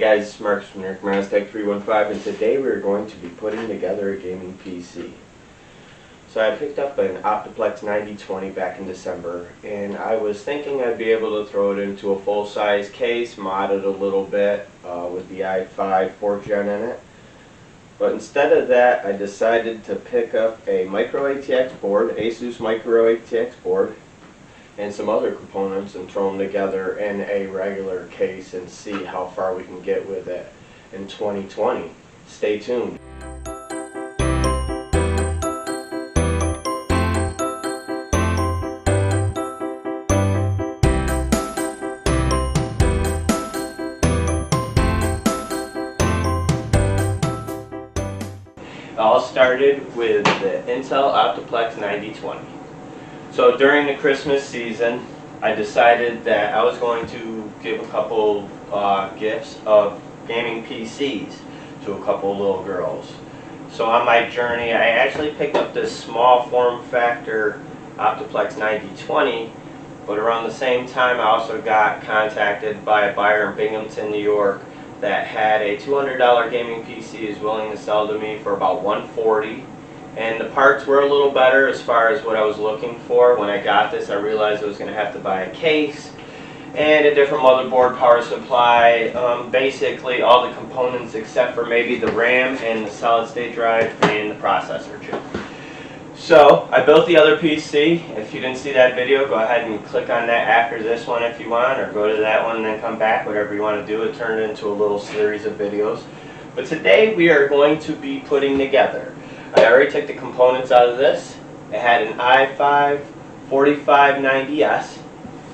guys, it's Marcus from Tech315, and today we're going to be putting together a gaming PC. So I picked up an Optiplex 9020 back in December, and I was thinking I'd be able to throw it into a full-size case, mod it a little bit with the i5 4th gen in it. But instead of that, I decided to pick up a micro ATX board, Asus micro ATX board, and some other components and throw them together in a regular case and see how far we can get with it in 2020. Stay tuned. It all started with the Intel Optiplex 9020. So during the Christmas season, I decided that I was going to give a couple gifts of gaming PCs to a couple little girls. So on my journey, I actually picked up this small form factor Optiplex 9020, but around the same time I also got contacted by a buyer in Binghamton, New York that had a $200 gaming PC is willing to sell to me for about $140. And the parts were a little better as far as what I was looking for. When I got this, I realized I was going to have to buy a case and a different motherboard, power supply, basically all the components except for maybe the RAM and the solid state drive and the processor chip. So I built the other PC. If you didn't see that video, go ahead and click on that after this one if you want, or go to that one and then come back, whatever you want to do. It turned into a little series of videos. But today we are going to be putting together, I already took the components out of this. It had an i5 4590S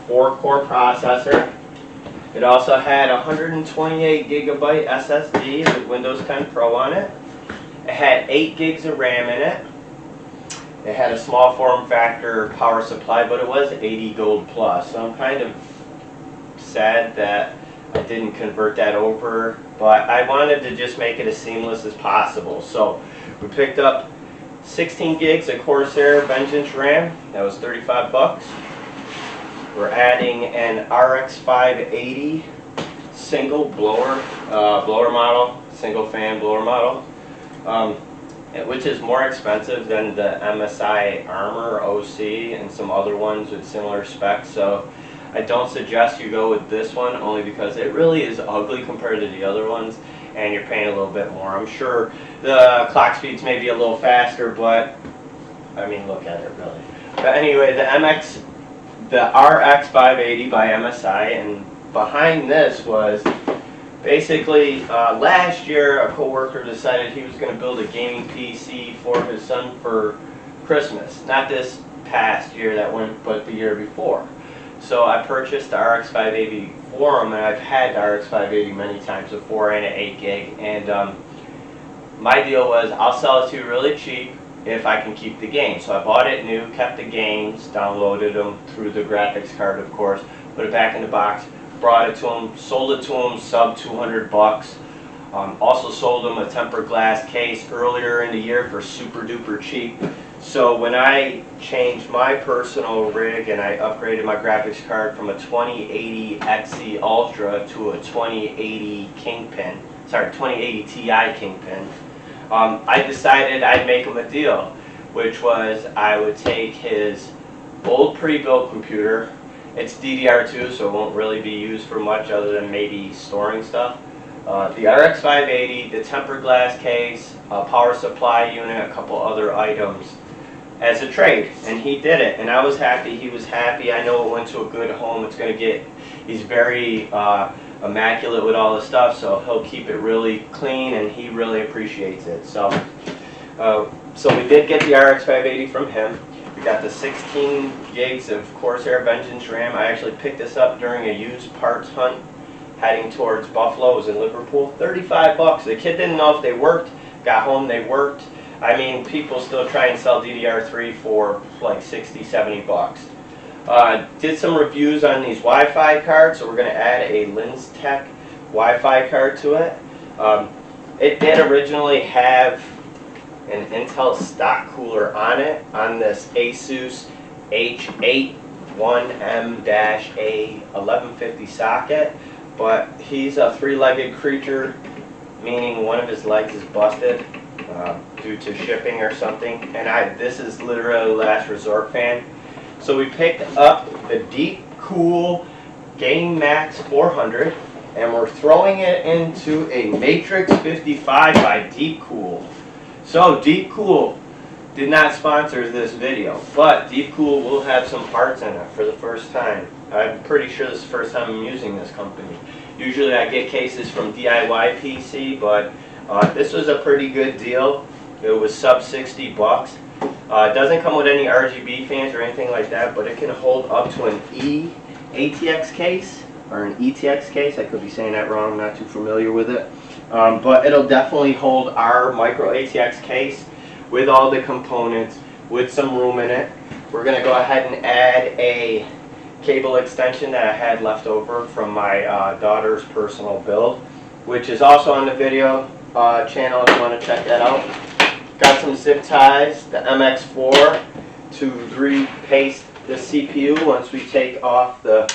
4-core processor. It also had a 128 gigabyte SSD with Windows 10 Pro on it. It had 8 gigs of RAM in it. It had a small form factor power supply, but it was 80 Gold Plus. So I'm kind of sad that I didn't convert that over, but I wanted to just make it as seamless as possible. So we picked up 16 gigs of CORSAIR Vengeance RAM. That was 35 bucks. We're adding an RX 580 single blower model, single fan blower model, which is more expensive than the MSI Armor OC and some other ones with similar specs. So I don't suggest you go with this one, only because it really is ugly compared to the other ones, and you're paying a little bit more. I'm sure the clock speeds may be a little faster, but I mean, look at it really. But anyway, the RX 580 by MSI, and behind this was basically last year a coworker decided he was going to build a gaming PC for his son for Christmas. Not this past year that went, but the year before. So I purchased the RX 580 for him, and I've had the RX 580 many times before, and an 8 gig. And my deal was, I'll sell it to you really cheap if I can keep the games. So I bought it new, kept the games, downloaded them through the graphics card, of course, put it back in the box, brought it to him, sold it to him sub 200 bucks. Also sold him a tempered glass case earlier in the year for super duper cheap. So when I changed my personal rig and I upgraded my graphics card from a 2080 XE Ultra to a 2080 Ti Kingpin, I decided I'd make him a deal, which was I would take his old pre-built computer. It's DDR2, so it won't really be used for much other than maybe storing stuff. The RX 580, the tempered glass case, a power supply unit, a couple other items as a trade, and he did it, and I was happy, he was happy. I know it went to a good home. It's going to get, he's very immaculate with all the stuff, so he'll keep it really clean, and he really appreciates it. So we did get the RX 580 from him. We got the 16 gigs of CORSAIR Vengeance RAM. I actually picked this up during a used parts hunt heading towards Buffalo. It was in Liverpool. 35 bucks. The kid didn't know if they worked. Got home, they worked. I mean, people still try and sell DDR3 for like 60, 70 bucks. Did some reviews on these Wi-Fi cards, so we're going to add a Linstech Wi-Fi card to it. It did originally have an Intel stock cooler on it, on this Asus H8 1M-A1150 socket, but he's a three-legged creature, meaning one of his legs is busted due to shipping or something. And this is literally a last resort fan. So we picked up the Deep Cool Game Max 400, and we're throwing it into a Matrix 55 by Deep Cool. So Deep Cool did not sponsor this video, but Deep Cool will have some parts in it for the first time. I'm pretty sure this is the first time I'm using this company. Usually I get cases from DIYPC, but this was a pretty good deal. It was sub 60 bucks. It doesn't come with any RGB fans or anything like that, but it can hold up to an ATX case or an ETX case. I could be saying that wrong, I'm not too familiar with it. But it'll definitely hold our micro ATX case with all the components, with some room in it. We're going to go ahead and add a cable extension that I had left over from my daughter's personal build, which is also on the video channel if you want to check that out. Got some zip ties, the MX4 to repaste the CPU once we take off the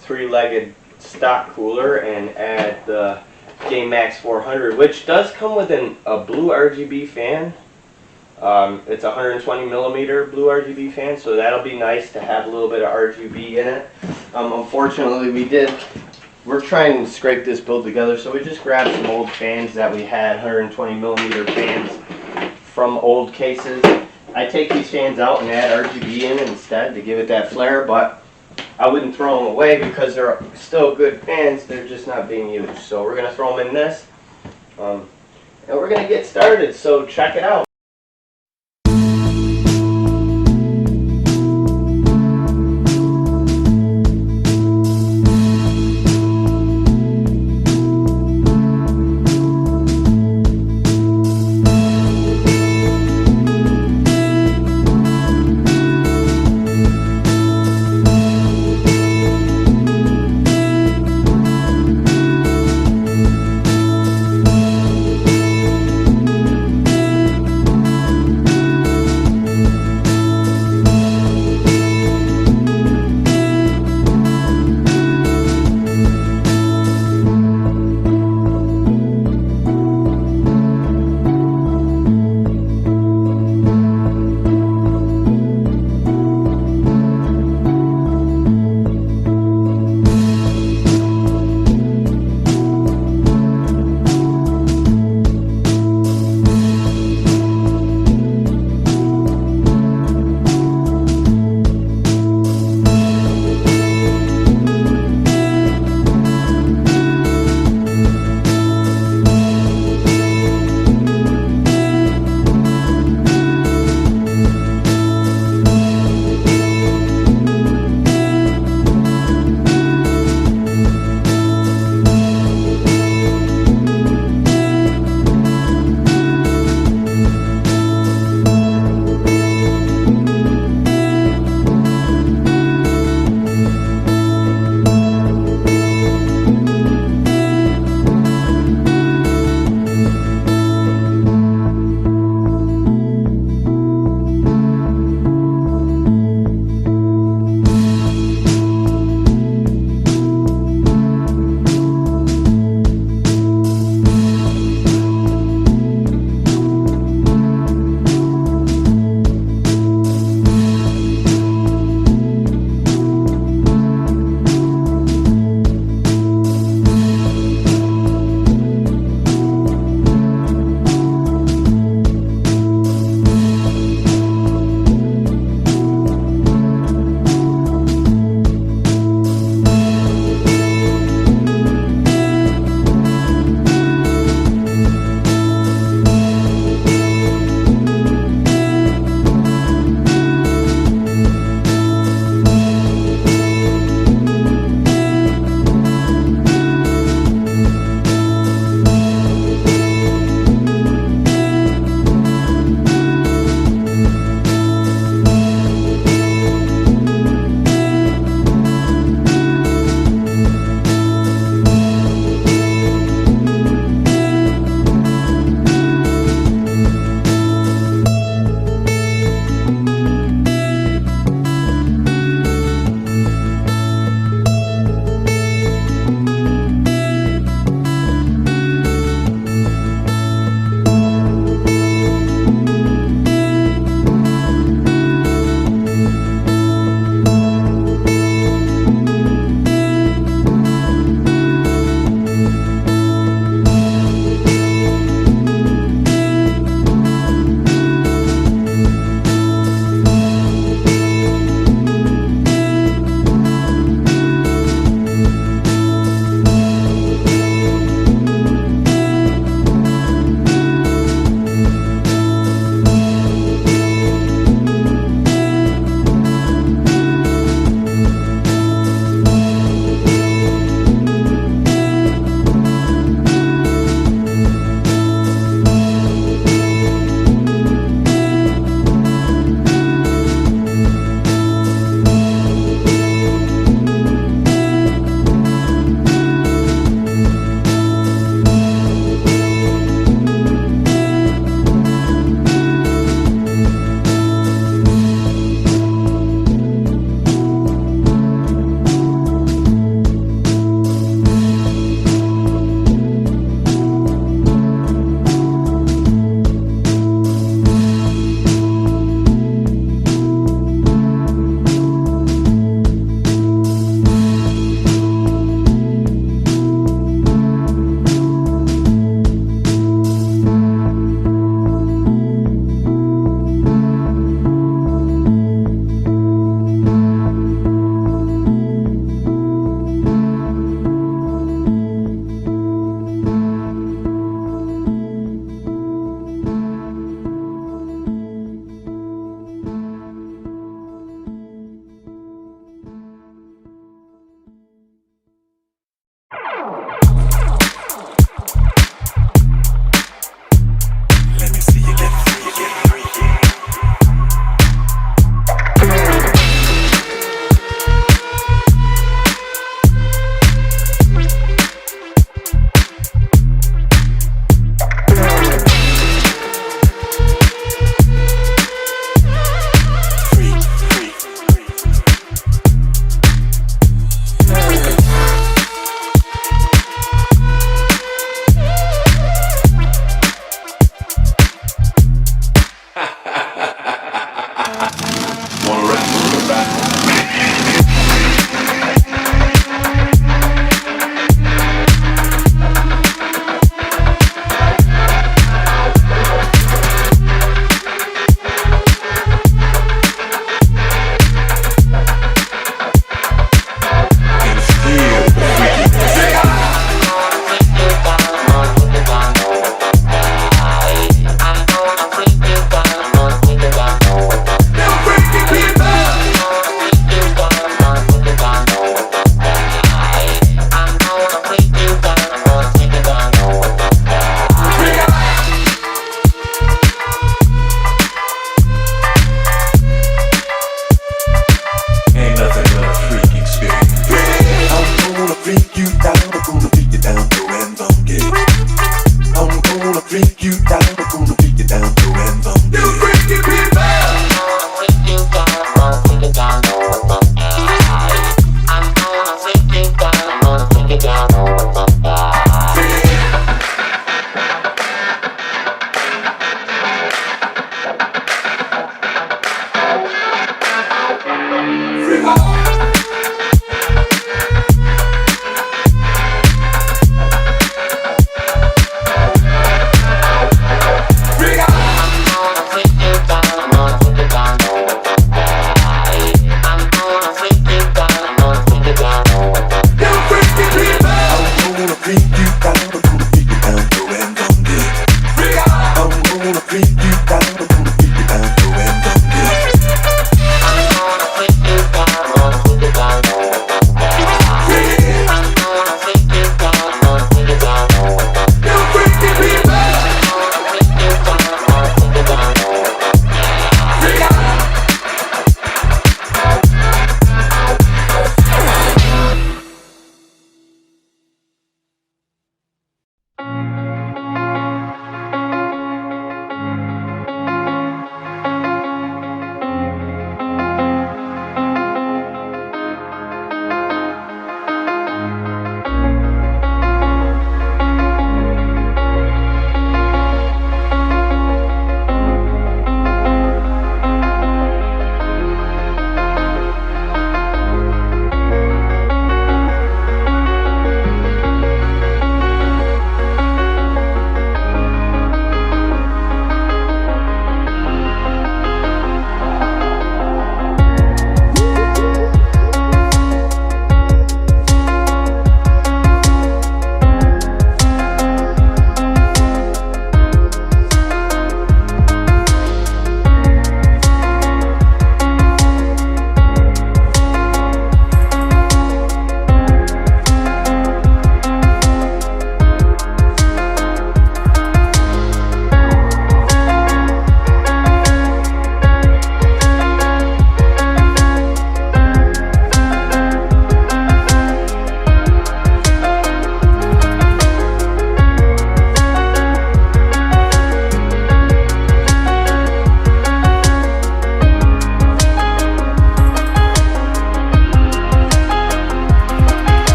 three-legged stock cooler and add the Game Max 400, which does come with a blue RGB fan. It's a 120 millimeter blue RGB fan, so that'll be nice to have a little bit of RGB in it. Unfortunately, we're trying to scrape this build together, so we just grabbed some old fans that we had, 120 millimeter fans from old cases. I take these fans out and add RGB in instead to give it that flare, but I wouldn't throw them away because they're still good fans, they're just not being used. So we're going to throw them in this, and we're going to get started, so check it out.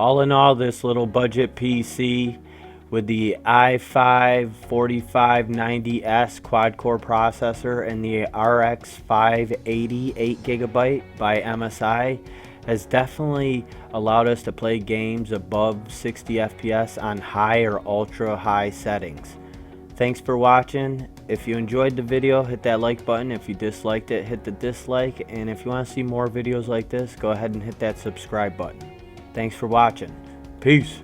All in all, this little budget PC with the i5-4590S quad-core processor and the RX 580 8GB by MSI has definitely allowed us to play games above 60 FPS on high or ultra high settings. Thanks for watching. If you enjoyed the video, hit that like button. If you disliked it, hit the dislike. And if you want to see more videos like this, go ahead and hit that subscribe button. Thanks for watching. Peace.